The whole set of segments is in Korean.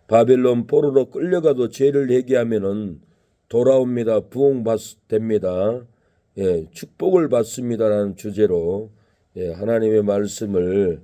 바벨론 포로로 끌려가도 죄를 회개하면은 돌아옵니다. 부흥됩니다. 예, 축복을 받습니다라는 주제로 하나님의 말씀을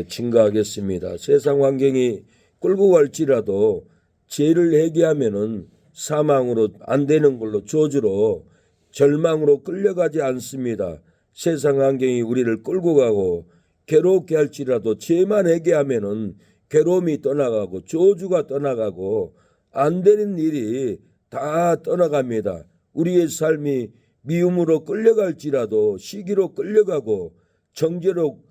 증거하겠습니다. 세상 환경이 끌고 갈지라도 죄를 회개하면은 사망으로 안 되는 걸로 저주로 절망으로 끌려가지 않습니다. 세상 환경이 우리를 끌고 가고 괴롭게 할지라도 죄만 회개하면은 괴로움이 떠나가고 저주가 떠나가고 안 되는 일이 다 떠나갑니다. 우리의 삶이 미움으로 끌려갈지라도 시기로 끌려가고 정죄로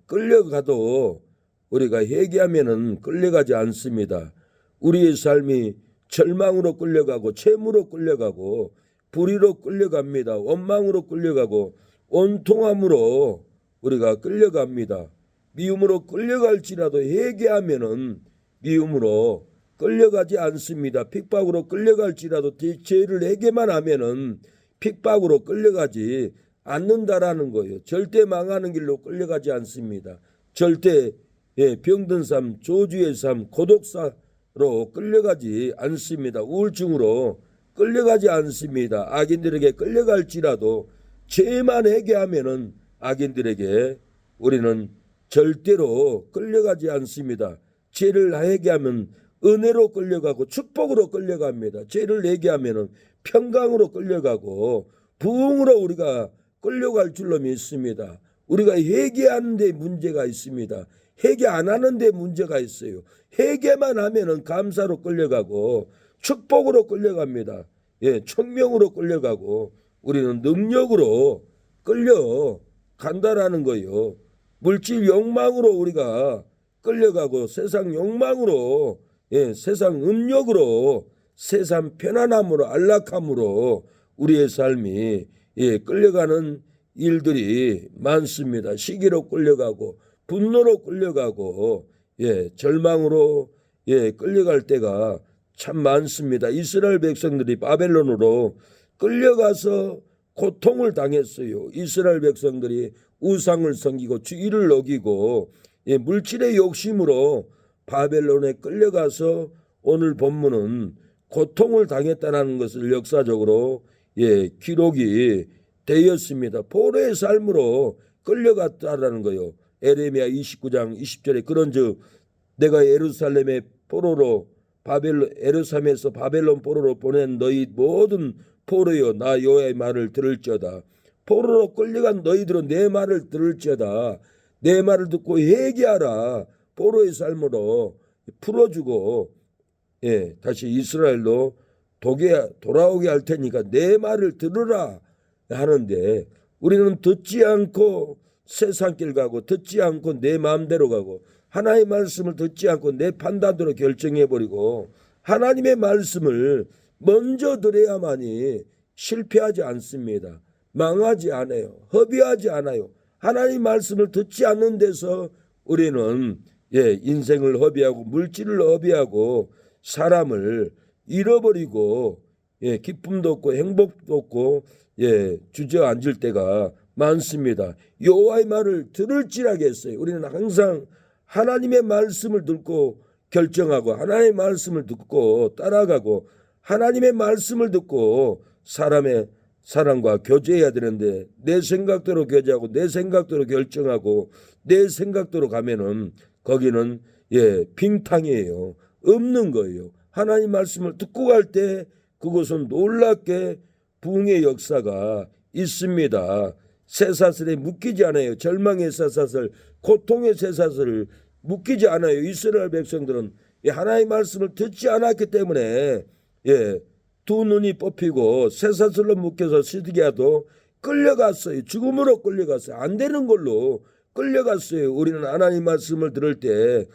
끌려가도 우리가 회개하면은 끌려가지 않습니다. 우리의 삶이 절망으로 끌려가고 채무로 끌려가고 불의로 끌려갑니다. 원망으로 끌려가고 원통함으로 우리가 끌려갑니다. 미움으로 끌려갈지라도 회개하면은 미움으로 끌려가지 않습니다. 핍박으로 끌려갈지라도 죄를 회개만 하면은 핍박으로 끌려가지 않는다라는 거예요. 절대 망하는 길로 끌려가지 않습니다. 절대 병든 삶, 저주의 삶, 고독사로 끌려가지 않습니다. 우울증으로 끌려가지 않습니다. 악인들에게 끌려갈지라도 죄만 회개하면은 악인들에게 우리는 절대로 끌려가지 않습니다. 죄를 회개하면 은혜로 끌려가고 축복으로 끌려갑니다. 죄를 회개하면은 평강으로 끌려가고 부흥으로 우리가 끌려갈 줄로 믿습니다. 우리가 회개하는 데 문제가 있습니다. 회개 안 하는 데 문제가 있어요. 회개만 하면은 감사로 끌려가고 축복으로 끌려갑니다. 총명으로 끌려가고 우리는 능력으로 끌려간다라는 거예요. 물질 욕망으로 우리가 끌려가고 세상 욕망으로 세상 음욕으로 세상 편안함으로 안락함으로 우리의 삶이 끌려가는 일들이 많습니다. 시기로 끌려가고 분노로 끌려가고 절망으로 끌려갈 때가 참 많습니다. 이스라엘 백성들이 바벨론으로 끌려가서 고통을 당했어요. 이스라엘 백성들이 우상을 섬기고 주의를 어기고 물질의 욕심으로 바벨론에 끌려가서 오늘 본문은 고통을 당했다는 것을 역사적으로 기록이 되었습니다. 포로의 삶으로 끌려갔다라는 거요. 에레미야 29장 20절에 그런즉 내가 예루살렘의 포로로 예루살렘에서 바벨론 포로로 보낸 너희 모든 포로여 나 여호와의 말을 들을지어다. 포로로 끌려간 너희들은 내 말을 들을지어다. 내 말을 듣고 회개하라. 포로의 삶으로 풀어주고 다시 이스라엘로 돌아오게 할 테니까 내 말을 들으라 하는데 우리는 듣지 않고 세상길 가고 듣지 않고 내 마음대로 가고 하나님의 말씀을 듣지 않고 내 판단대로 결정해버리고 하나님의 말씀을 먼저 들어야만이 실패하지 않습니다. 망하지 않아요. 허비하지 않아요. 하나님 말씀을 듣지 않는 데서 우리는 인생을 허비하고 물질을 허비하고 사람을 잃어버리고 기쁨도 없고 행복도 없고 주저앉을 때가 많습니다. 여호와의 말을 들을지라게 했어요. 우리는 항상 하나님의 말씀을 듣고 결정하고 하나님의 말씀을 듣고 따라가고 하나님의 말씀을 듣고 사람과 교제해야 되는데 내 생각대로 교제하고 내 생각대로 결정하고 내 생각대로 가면은 거기는 빙탕이에요. 없는 거예요. 하나님 말씀을 듣고 갈 때 그것은 놀랍게 부흥의 역사가 있습니다. 쇠사슬에 묶이지 않아요. 절망의 쇠사슬, 고통의 쇠사슬을 묶이지 않아요. 이스라엘 백성들은 하나님의 말씀을 듣지 않았기 때문에 두 눈이 뽑히고 쇠사슬로 묶여서 시드기야도 끌려갔어요. 죽음으로 끌려갔어요. 안 되는 걸로 끌려갔어요. 우리는 하나님 말씀을 들을 때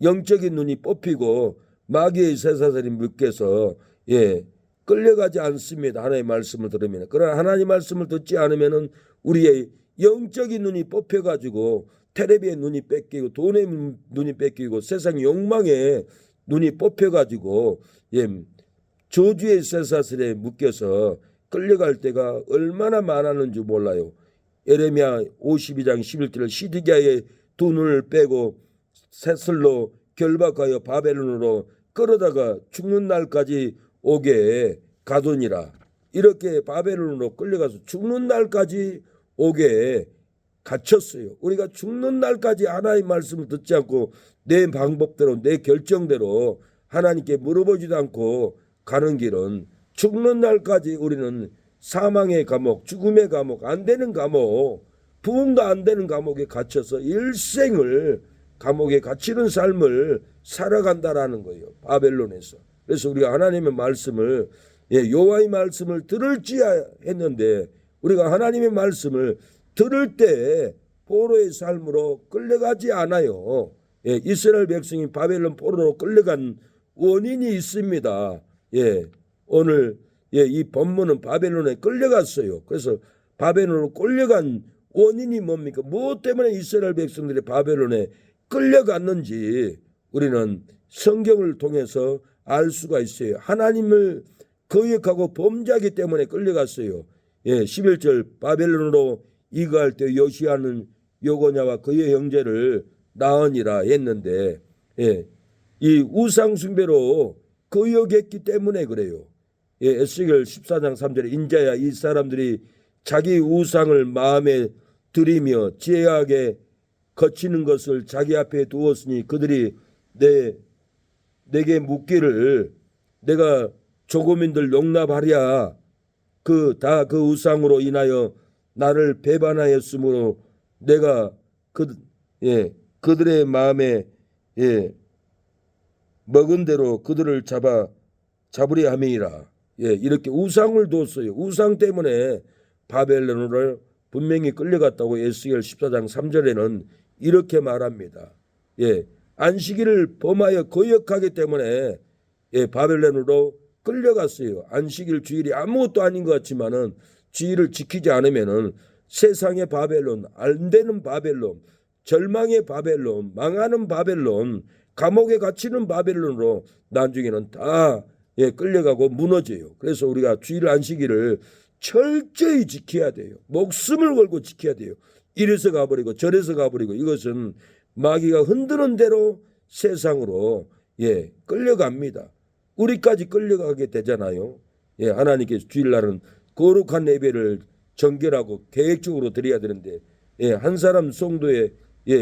영적인 눈이 뽑히고 마귀의 쇠사슬이 묶여서 끌려가지 않습니다. 하나님의 말씀을 들으면. 그러나 하나님 말씀을 듣지 않으면은 우리의 영적인 눈이 뽑혀가지고 테레비의 눈이 뺏기고 돈의 눈이 뺏기고 세상 욕망의 눈이 뽑혀가지고 저주의 쇠사슬에 묶여서 끌려갈 때가 얼마나 많았는지 몰라요. 에레미야 52장 11절을 시드기야의 두 눈을 빼고 쇠슬로 결박하여 바벨론으로 끌어다가 죽는 날까지 오게 가두니라. 이렇게 바벨론으로 끌려가서 죽는 날까지 오게 갇혔어요. 우리가 죽는 날까지 하나님의 말씀을 듣지 않고 내 방법대로 내 결정대로 하나님께 물어보지도 않고 가는 길은 죽는 날까지 우리는 사망의 감옥, 죽음의 감옥, 안 되는 감옥, 부흥도 안 되는 감옥에 갇혀서 일생을 감옥에 갇히는 삶을 살아간다라는 거예요. 바벨론에서. 그래서 우리가 하나님의 말씀을 여호와의 말씀을 들을지야 했는데 우리가 하나님의 말씀을 들을 때 포로의 삶으로 끌려가지 않아요. 이스라엘 백성이 바벨론 포로로 끌려간 원인이 있습니다. 오늘 이 본문은 바벨론에 끌려갔어요. 그래서 바벨론으로 끌려간 원인이 뭡니까? 무엇 때문에 이스라엘 백성들이 바벨론에 끌려갔는지 우리는 성경을 통해서 알 수가 있어요. 하나님을 거역하고 범죄하기 때문에 끌려갔어요. 11절 바벨론으로 이거할 때 요시아는 요고냐와 그의 형제를 낳으니라 했는데 이 우상 숭배로 거역했기 때문에 그래요. 에스겔 14장 3절에 인자야 이 사람들이 자기 우상을 마음에 들이며 죄악에 거치는 것을 자기 앞에 두었으니 그들이 내게 묻기를 내가 조고민들 용납하랴 그 우상으로 인하여 나를 배반하였으므로 내가 그들의 마음에 먹은 대로 그들을 잡으려 함이라. 이렇게 우상을 뒀어요. 우상 때문에 바벨론으로 분명히 끌려갔다고 에스겔 14장 3절에는 이렇게 말합니다. 안식일을 범하여 거역하기 때문에 바벨론으로 끌려갔어요. 안식일 주일이 아무것도 아닌 것 같지만은 주일을 지키지 않으면은 세상의 바벨론, 안 되는 바벨론, 절망의 바벨론, 망하는 바벨론, 감옥에 갇히는 바벨론으로 나중에는 다 끌려가고 무너져요. 그래서 우리가 주일 안식일을 철저히 지켜야 돼요. 목숨을 걸고 지켜야 돼요. 이래서 가버리고 저래서 가버리고 이것은 마귀가 흔드는 대로 세상으로 끌려갑니다. 우리까지 끌려가게 되잖아요. 하나님께서 주일날은 거룩한 예배를 정결하고 계획적으로 드려야 되는데 한 사람 성도의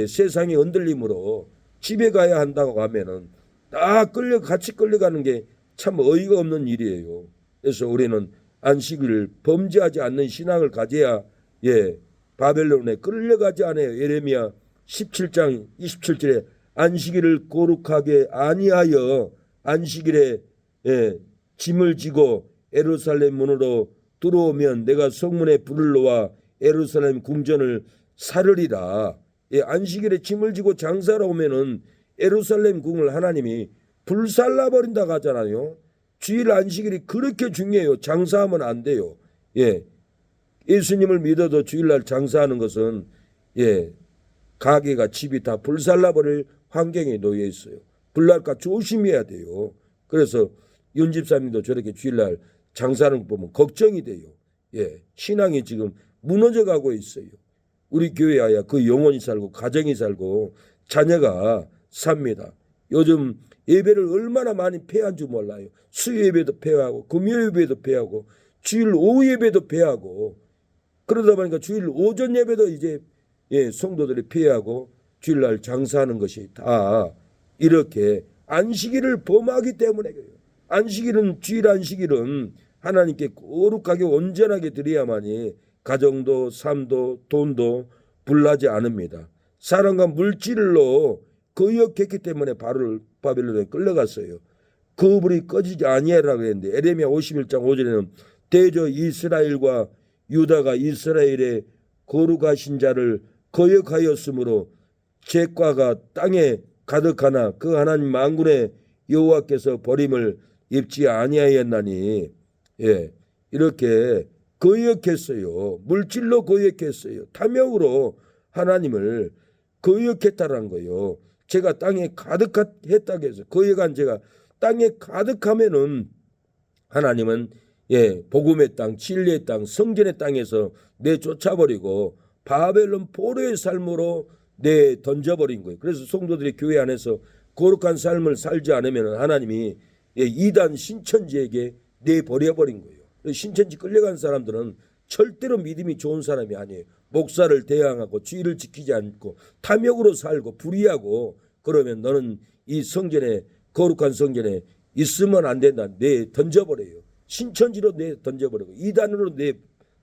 세상의 흔들림으로 집에 가야 한다고 하면은 다 같이 끌려가는 게 참 어이가 없는 일이에요. 그래서 우리는 안식일을 범죄하지 않는 신앙을 가져야 바벨론에 끌려가지 않아요. 예레미야 17장 27절에 안식일을 거룩하게 아니하여 안식일에 짐을 지고 예루살렘 문으로 들어오면 내가 성문에 불을 놓아 예루살렘 궁전을 사르리라. 안식일에 짐을 지고 장사하러 오면은 예루살렘 궁을 하나님이 불살라 버린다고 하잖아요. 주일 안식일이 그렇게 중요해요. 장사하면 안 돼요. 예수님을 믿어도 주일날 장사하는 것은 가게가 집이 다 불살라 버릴 환경에 놓여 있어요. 불날까 조심해야 돼요. 그래서 윤 집사님도 저렇게 주일날 장사하는 거 보면 걱정이 돼요. 신앙이 지금 무너져 가고 있어요. 우리 교회야 그 영혼이 살고 가정이 살고 자녀가 삽니다. 요즘 예배를 얼마나 많이 폐한 줄 몰라요. 수요 예배도 폐하고 금요 예배도 폐하고 주일 오후 예배도 폐하고 그러다 보니까 주일 오전 예배도 이제 성도들이 폐하고 주일날 장사하는 것이 다 이렇게 안식일을 범하기 때문에 그래요. 안식일은 주일 안식일은 하나님께 거룩하게 온전하게 드려야만이 가정도 삶도 돈도 불나지 않습니다. 사람과 물질로 거역했기 때문에 바벨론에 끌려갔어요. 그 불이 꺼지지 아니하라고 했는데 에레미야 51장 5절에는 대저 이스라엘과 유다가 이스라엘의 거룩하신 자를 거역하였으므로 죄과가 땅에 가득하나 그 하나님 만군의 여호와께서 버림을 입지 아니하였나니 이렇게 거역했어요. 물질로 거역했어요. 탐욕으로 하나님을 거역했다라는 거예요. 제가 땅에 가득했다고 해서 거역한 죄가 땅에 가득하면은 하나님은 복음의 땅, 진리의 땅, 성전의 땅에서 내쫓아버리고 바벨론 포로의 삶으로 내 던져버린 거예요. 그래서 성도들이 교회 안에서 거룩한 삶을 살지 않으면 하나님이 이단 신천지에게 내버려버린 거예요. 신천지 끌려간 사람들은 절대로 믿음이 좋은 사람이 아니에요. 목사를 대항하고 주의를 지키지 않고 탐욕으로 살고 불의하고 그러면 너는 이 성전에 거룩한 성전에 있으면 안 된다. 내 던져버려요. 신천지로 내 던져버리고 이단으로 내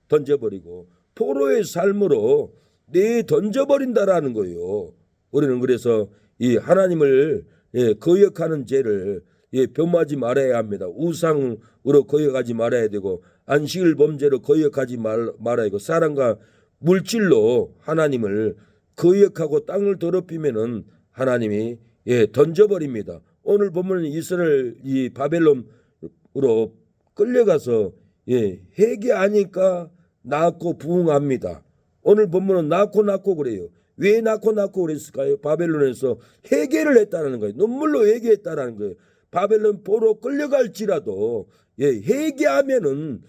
던져버리고 포로의 삶으로 내 던져버린다라는 거예요. 우리는 그래서 이 하나님을 거역하는 죄를 범하지 말아야 합니다. 우상으로 거역하지 말아야 되고 안식일 범죄로 거역하지 말아야 되고 사람과 물질로 하나님을 거역하고 땅을 더럽히면은 하나님이 던져버립니다. 오늘 보면 이스라엘 이 바벨론으로 끌려가서 회개하니까 낳고 부흥합니다. 오늘 보면은 낳고 그래요. 왜 낳고 그랬을까요? 바벨론에서 회개를 했다는 거예요. 눈물로 회개했다는 거예요. 바벨론 포로 끌려갈지라도 회개하면은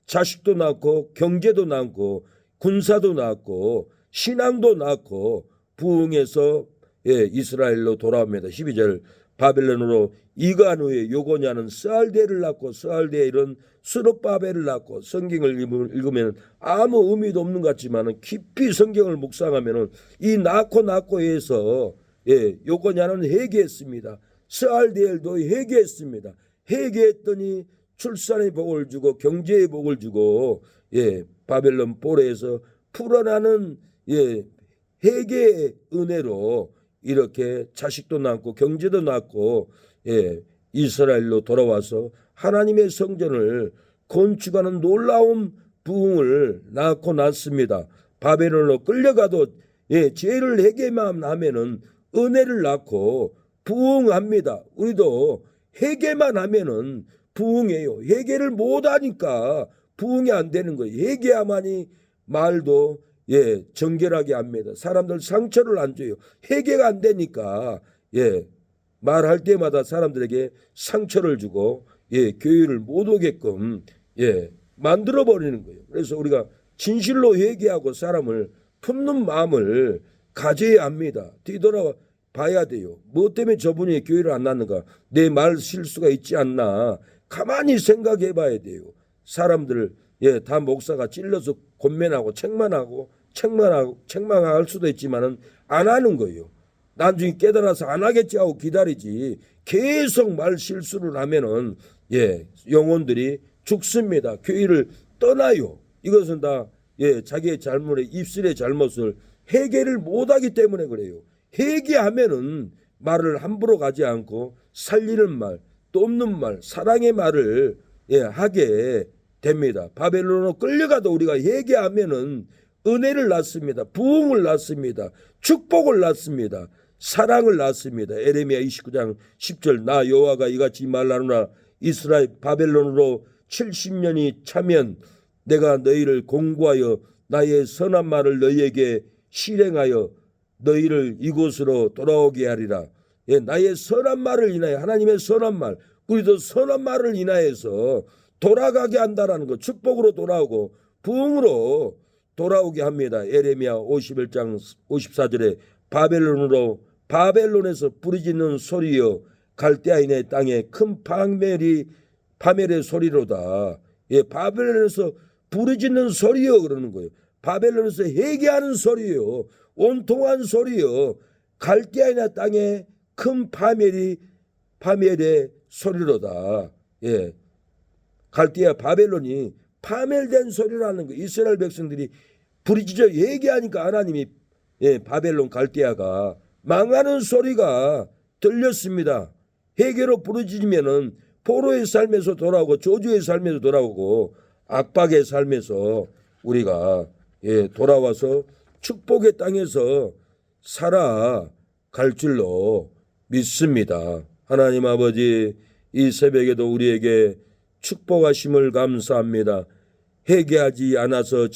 자식도 낳고 경제도 낳고 군사도 낳고 신앙도 낳고 부흥해서 이스라엘로 돌아옵니다. 12절 바벨론으로 이간 후에 요고냐는 스알데를 낳고 스알데일은 스룹바벨을 낳고 성경을 읽으면 아무 의미도 없는 것 같지만 깊이 성경을 묵상하면 이 낳고 해서 요고냐는 회개했습니다. 스알데일도 회개했습니다. 회개했더니 출산의 복을 주고 경제의 복을 주고 바벨론 포로에서 풀어나는 회개의 은혜로 이렇게 자식도 낳고 경제도 낳고 이스라엘로 돌아와서 하나님의 성전을 건축하는 놀라운 부흥을 낳습니다. 바벨론으로 끌려가도 죄를 회개만 하면은 은혜를 낳고 부흥합니다. 우리도 회개만 하면은 부흥해요. 회개를 못하니까 부흥이 안 되는 거예요. 회개야만이 말도 정결하게 합니다. 사람들 상처를 안 줘요. 회개가 안 되니까 말할 때마다 사람들에게 상처를 주고 교회를 못 오게끔 만들어 버리는 거예요. 그래서 우리가 진실로 회개하고 사람을 품는 마음을 가져야 합니다. 뒤돌아 봐야 돼요. 뭐 때문에 저분이 교회를 안 낳는가? 내 말 실수가 있지 않나? 가만히 생각해 봐야 돼요. 사람들 다 목사가 찔러서 권면하고 책망할 수도 있지만은 안 하는 거예요. 나중에 깨달아서 안 하겠지 하고 기다리지. 계속 말 실수를 하면은 영혼들이 죽습니다. 교회를 떠나요. 이것은 다 자기의 잘못에 입술의 잘못을 회개를 못하기 때문에 그래요. 회개하면은 말을 함부로 가지 않고 살리는 말, 또 없는 말, 사랑의 말을 하게 됩니다. 바벨론으로 끌려가도 우리가 회개하면은 은혜를 낳습니다. 부흥을 낳습니다. 축복을 낳습니다. 사랑을 낳습니다. 에레미야 29장 10절 나 여호와가 이같이 말하노라 이스라엘 바벨론으로 70년이 차면 내가 너희를 공고하여 나의 선한 말을 너희에게 실행하여 너희를 이곳으로 돌아오게 하리라. 나의 선한 말을 인하여 하나님의 선한 말 우리도 선한 말을 인하여서 돌아가게 한다라는 것 축복으로 돌아오고 부흥으로 돌아오게 합니다. 에레미야 51장 54절에 바벨론에서 부르짖는 소리여 갈대아인의 땅에 큰 파멸의 소리로다. 바벨론에서 부르짖는 소리여 그러는 거예요. 바벨론에서 회개하는 소리요. 온통한 소리요. 갈대아인의 땅에 큰 파멸의 소리로다. 갈대아 바벨론이 파멸된 소리라는 거. 이스라엘 백성들이 부르짖어 회개하니까 하나님이 바벨론 갈대아가 망하는 소리가 들렸습니다. 회개로 부르짖으면은 포로의 삶에서 돌아오고 저주의 삶에서 돌아오고 압박의 삶에서 우리가 돌아와서 축복의 땅에서 살아갈 줄로 믿습니다. 하나님 아버지 이 새벽에도 우리에게 축복하심을 감사합니다. 회개하지 않아서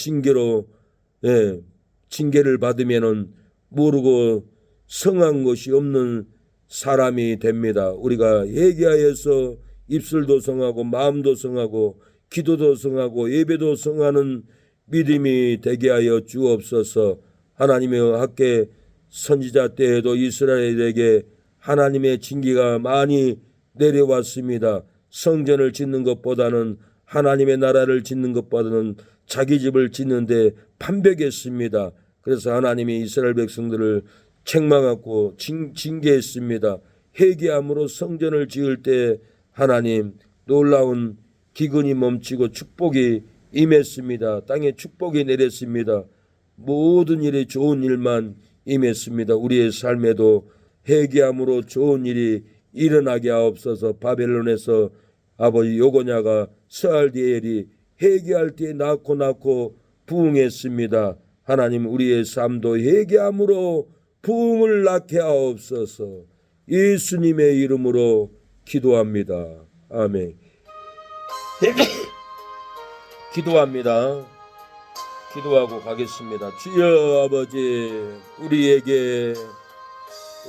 징계를 받으면은 모르고 성한 것이 없는 사람이 됩니다. 우리가 회개하여서 입술도 성하고 마음도 성하고 기도도 성하고 예배도 성하는 믿음이 되게 하여 주옵소서. 하나님의 학계 선지자 때에도 이스라엘에게 하나님의 징계가 많이 내려왔습니다. 성전을 짓는 것보다는, 하나님의 나라를 짓는 것보다는 자기 집을 짓는데 판백했습니다. 그래서 하나님이 이스라엘 백성들을 책망하고 징계했습니다. 회개함으로 성전을 지을 때 하나님 놀라운 기근이 멈추고 축복이 임했습니다. 땅에 축복이 내렸습니다. 모든 일이 좋은 일만 임했습니다. 우리의 삶에도 회개함으로 좋은 일이 일어나게 하옵소서. 바벨론에서 아버지 요고냐가 스알디엘이 회개할 때 낳고 부흥했습니다. 하나님 우리의 삶도 회개함으로 부흥을 낳게 하옵소서. 예수님의 이름으로 기도합니다. 아멘. 기도합니다. 기도하고 가겠습니다. 주여 아버지, 우리에게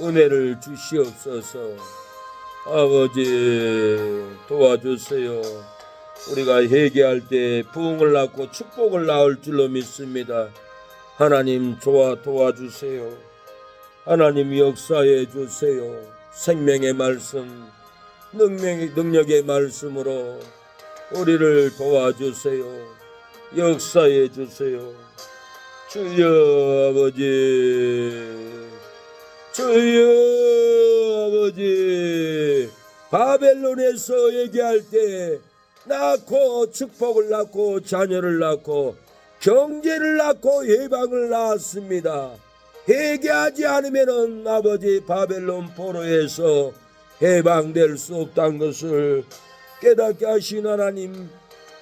은혜를 주시옵소서. 아버지 도와주세요. 우리가 회개할 때 부흥을 낳고 축복을 낳을 줄로 믿습니다. 하나님 도와주세요. 하나님 역사해 주세요. 생명의 말씀, 능력의 말씀으로 우리를 도와주세요. 역사해 주세요. 주여 아버지, 주여 아버지, 바벨론에서 얘기할 때 낳고 축복을 낳고 자녀를 낳고 경제를 낳고 예방을 낳았습니다. 회개하지 않으면은 아버지 바벨론 포로에서 해방될 수 없다는 것을 깨닫게 하신 하나님,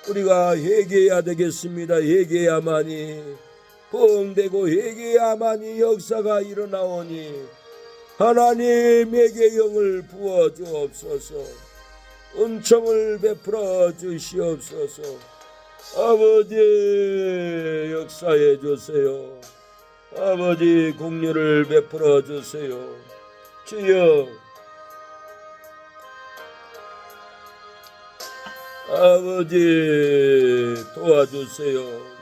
우리가 회개해야 되겠습니다. 회개해야만이 부흥되고 회개해야만이 역사가 일어나오니 하나님에게 영을 부어 주옵소서. 은총을 베풀어 주시옵소서. 아버지 역사해 주세요. 아버지 긍휼을 베풀어 주세요. 주여 아버지 도와주세요.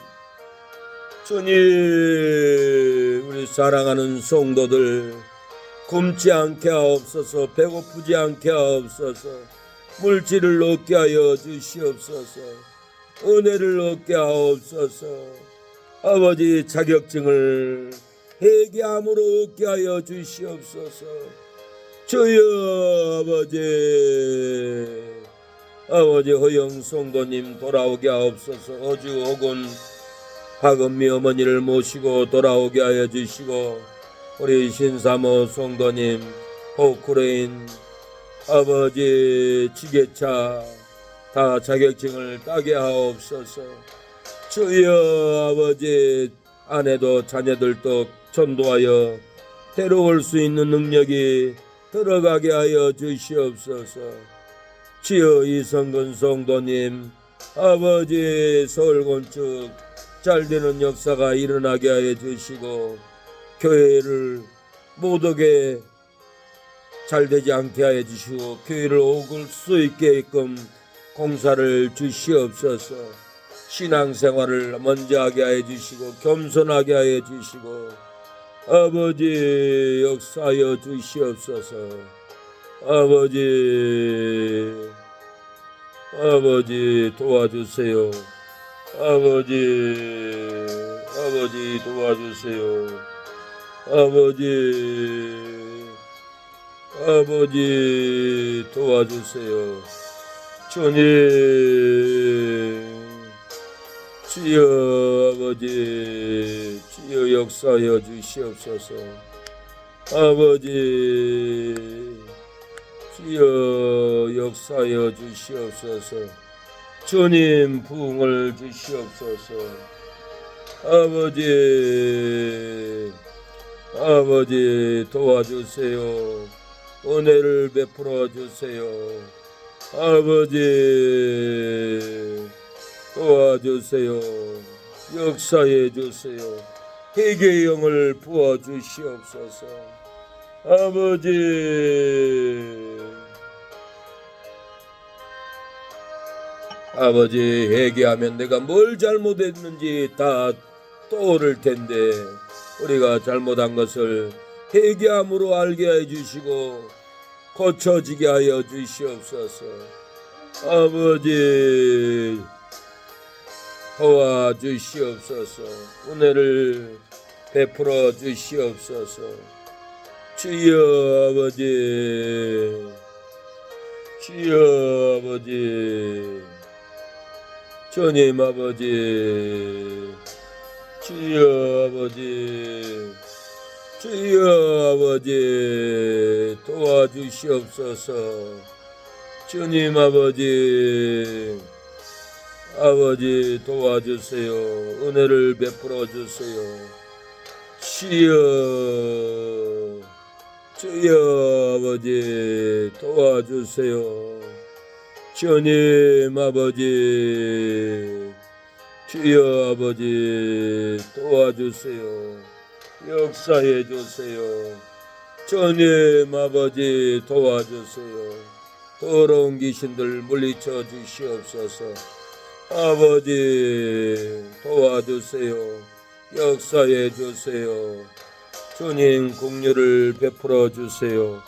주님, 우리 사랑하는 성도들 굶지 않게 하옵소서. 배고프지 않게 하옵소서. 물질을 얻게 하여 주시옵소서. 은혜를 얻게 하옵소서. 아버지 자격증을 회개함으로 얻게 하여 주시옵소서. 주여 아버지 허영 성도님 돌아오게 하옵소서. 어주 혹은 박은미 어머니를 모시고 돌아오게 하여 주시고, 우리 신사모 성도님 포크레인 아버지 지게차 다 자격증을 따게 하옵소서. 주여 아버지 아내도 자녀들도 전도하여 데려올 수 있는 능력이 들어가게 하여 주시옵소서. 주여 이성근 성도님 아버지 서울 건축 잘되는 역사가 일어나게 하여 주시고, 교회를 못오게 잘되지 않게 하여 주시고 교회를 오길 수 있게끔 공사를 주시옵소서. 신앙생활을 먼저 하게 하여 주시고 겸손하게 하여 주시고 아버지 역사하여 주시옵소서. 아버지 도와주세요. 아버지 도와주세요. 아버지 도와주세요. 주님, 주여 아버지, 주여 역사하여 주시옵소서. 아버지 주여 역사하여 주시옵소서. 주님 부흥을 주시옵소서. 아버지 도와주세요. 은혜를 베풀어 주세요. 아버지 도와주세요. 역사해 주세요. 회개의 영을 부어 주시옵소서. 아버지 회개하면 내가 뭘 잘못했는지 다 떠오를 텐데, 우리가 잘못한 것을 회개함으로 알게 해 주시고 고쳐지게 하여 주시옵소서. 아버지 도와주시옵소서. 은혜를 베풀어 주시옵소서. 주여 아버지, 주여 아버지, 주님 아버지, 주여 아버지, 주여 아버지 도와주시옵소서. 주님 아버지, 아버지 도와주세요. 은혜를 베풀어 주세요. 주여, 주여 아버지 도와주세요. 주님 아버지, 주여 아버지 도와주세요. 역사해 주세요. 주님 아버지 도와주세요. 더러운 귀신들 물리쳐 주시옵소서. 아버지 도와주세요. 역사해 주세요. 주님 긍휼을 베풀어 주세요.